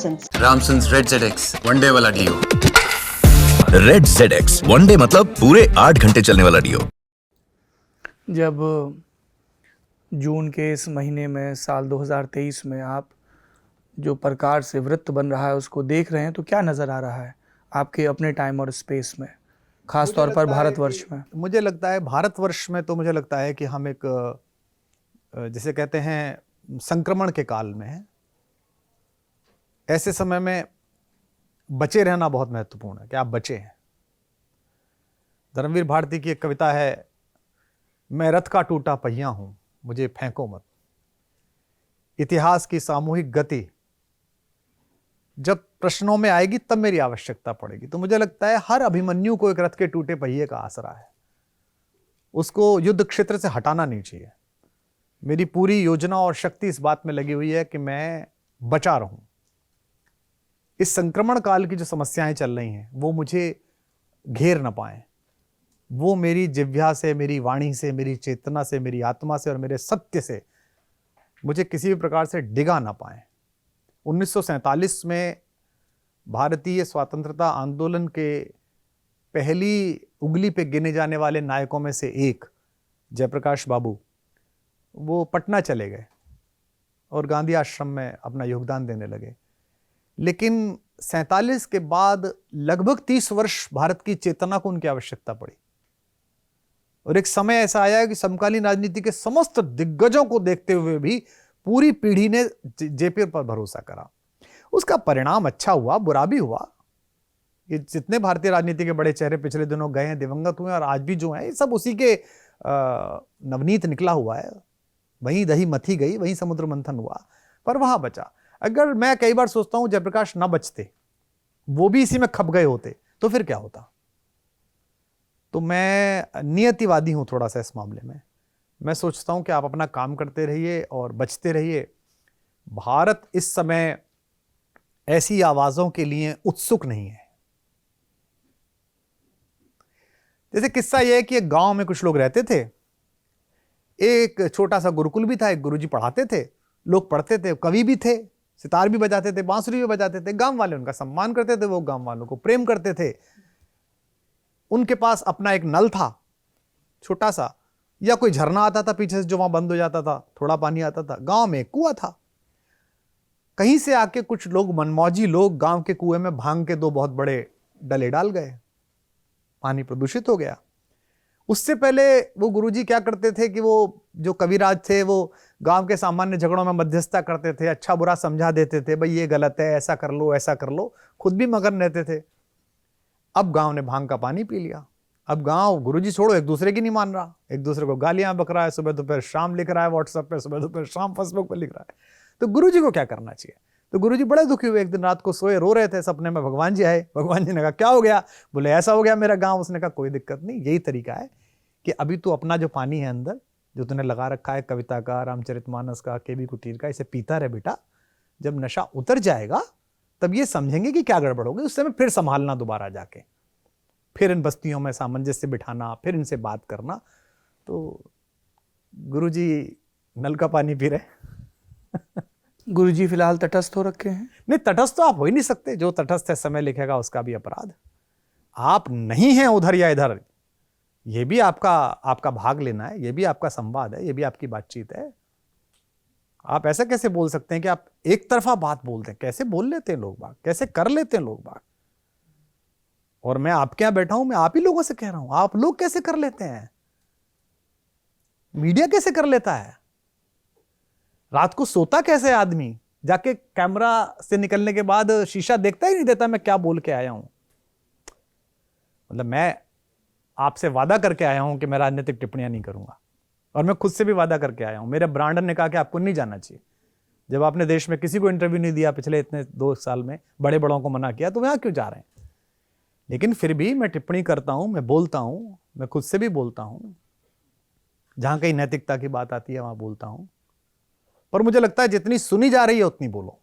Ramsons. Ramsons red ZX one day वाला deo. Red ZX one day मतलब पूरे 8 घंटे चलने वाला डियो। जब जून के इस महीने में साल 2023 में आप जो प्रकार से वृत्त बन रहा है उसको देख रहे हैं तो क्या नज़र आ रहा है आपके अपने टाइम और स्पेस में, खास तौर पर भारतवर्ष में? मुझे लगता है भारतवर्ष में तो मुझे लगता है कि हम एक जिसे कहते हैं संक्रमण के काल में हैं। ऐसे समय में बचे रहना बहुत महत्वपूर्ण है कि आप बचे हैं। धर्मवीर भारती की एक कविता है, मैं रथ का टूटा पहिया हूं, मुझे फेंको मत। इतिहास की सामूहिक गति जब प्रश्नों में आएगी तब मेरी आवश्यकता पड़ेगी। तो मुझे लगता है हर अभिमन्यु को एक रथ के टूटे पहिए का आसरा है, उसको युद्ध क्षेत्र से हटाना नहीं चाहिए। मेरी पूरी योजना और शक्ति इस बात में लगी हुई है कि मैं बचा रहूं। इस संक्रमण काल की जो समस्याएं चल रही हैं वो मुझे घेर न पाए, वो मेरी जिह्वा से, मेरी वाणी से, मेरी चेतना से, मेरी आत्मा से और मेरे सत्य से मुझे किसी भी प्रकार से डिगा ना पाए। 1947 में भारतीय स्वतंत्रता आंदोलन के पहली उंगली पे गिने जाने वाले नायकों में से एक जयप्रकाश बाबू, वो पटना चले गए और गांधी आश्रम में अपना योगदान देने लगे। लेकिन 47 के बाद लगभग 30 वर्ष भारत की चेतना को उनकी आवश्यकता पड़ी और एक समय ऐसा आया कि समकालीन राजनीति के समस्त दिग्गजों को देखते हुए भी पूरी पीढ़ी ने जेपी पर भरोसा करा। उसका परिणाम अच्छा हुआ, बुरा भी हुआ। ये जितने भारतीय राजनीति के बड़े चेहरे पिछले दिनों गए हैं, दिवंगत हुए और आज भी जो हैं, ये सब उसी के नवनीत निकला हुआ है। वहीं दही मथी गई, वहीं समुद्र मंथन हुआ, पर वहां बचा। अगर मैं कई बार सोचता हूं जयप्रकाश ना बचते, वो भी इसी में खप गए होते, तो फिर क्या होता। तो मैं नियतिवादी हूं थोड़ा सा इस मामले में। मैं सोचता हूं कि आप अपना काम करते रहिए और बचते रहिए। भारत इस समय ऐसी आवाजों के लिए उत्सुक नहीं है। जैसे किस्सा यह है कि एक गांव में कुछ लोग रहते थे, एक छोटा सा गुरुकुल भी था, एक गुरुजी पढ़ाते थे, लोग पढ़ते थे, कवि भी थे, सितार भी बजाते थे, बांसुरी भी बजाते थे। गांव वाले उनका सम्मान करते थे, वो गांव वालों को प्रेम करते थे। उनके पास अपना एक नल था छोटा सा, या कोई झरना आता था पीछे से जो वहां बंद हो जाता था, थोड़ा पानी आता था। गांव में एक कुआं था। कहीं से आके कुछ लोग, मनमौजी लोग, गांव के कुएं में भांग के 2 बहुत बड़े डले डाल गए। पानी प्रदूषित हो गया। उससे पहले वो गुरुजी क्या करते थे कि वो जो कविराज थे वो गांव के सामान्य झगड़ों में मध्यस्थता करते थे, अच्छा बुरा समझा देते थे, भाई ये गलत है, ऐसा कर लो, ऐसा कर लो, खुद भी मगन रहते थे। अब गांव ने भांग का पानी पी लिया। अब गांव गुरुजी छोड़ो, एक दूसरे की नहीं मान रहा, एक दूसरे को गालियां बक रहा है, सुबह दोपहर शाम लिख रहा है व्हाट्सएप पे, सुबह दोपहर शाम फेसबुक पर लिख रहा है। तो गुरुजी को क्या करना चाहिए? तो गुरुजी बड़े दुखी हुए। एक दिन रात को सोए, रो रहे थे, सपने में भगवान जी आए। भगवान जी ने कहा क्या हो गया? बोले ऐसा हो गया मेरा गांव। उसने कहा कोई दिक्कत नहीं, यही तरीका है कि अभी तो अपना जो पानी है अंदर, जो तूने लगा रखा है कविता का, रामचरितमानस का, केबी कुटीर का, इसे पीता रहे बेटा। जब नशा उतर जाएगा तब ये समझेंगे कि क्या गड़बड़ हो गई, उस समय फिर संभालना दोबारा जाके, फिर इन बस्तियों में सामंजस्य बिठाना, फिर इनसे बात करना। तो गुरुजी नल का पानी पी रहे। गुरुजी फिलहाल तटस्थ हो रखे हैं। नहीं, तटस्थ तो आप हो ही नहीं सकते। जो तटस्थ है, समय लिखेगा उसका भी अपराध। आप नहीं हैं उधर या इधर, ये भी आपका भाग लेना है, ये भी आपका संवाद है, ये भी आपकी बातचीत है। आप ऐसा कैसे बोल सकते हैं कि आप एक तरफा बात बोलते हैं? कैसे बोल लेते हैं लोग बाग, कैसे कर लेते हैं लोग बाग। और मैं आपके यहां बैठा हूं, मैं आप ही लोगों से कह रहा हूं, आप लोग कैसे कर लेते हैं? मीडिया कैसे कर लेता है? रात को सोता कैसे है आदमी? जाके कैमरा से निकलने के बाद शीशा देखता ही नहीं देता मैं क्या बोल के आया हूं। मतलब मैं आपसे वादा करके आया हूं कि मैं राजनीतिक टिप्पणियां नहीं करूंगा, और मैं खुद से भी वादा करके आया हूं। मेरे ब्रांडन ने कहा कि आपको नहीं जाना चाहिए। जब आपने देश में किसी को इंटरव्यू नहीं दिया पिछले इतने 2 साल में, बड़े बड़ों को मना किया, तो वहां क्यों जा रहे हैं? लेकिन फिर भी मैं टिप्पणी करता हूं, मैं बोलता हूं, मैं खुद से भी बोलता हूं। जहां कहीं नैतिकता की बात आती है वहां बोलता हूं। पर मुझे लगता है जितनी सुनी जा रही है उतनी बोलो।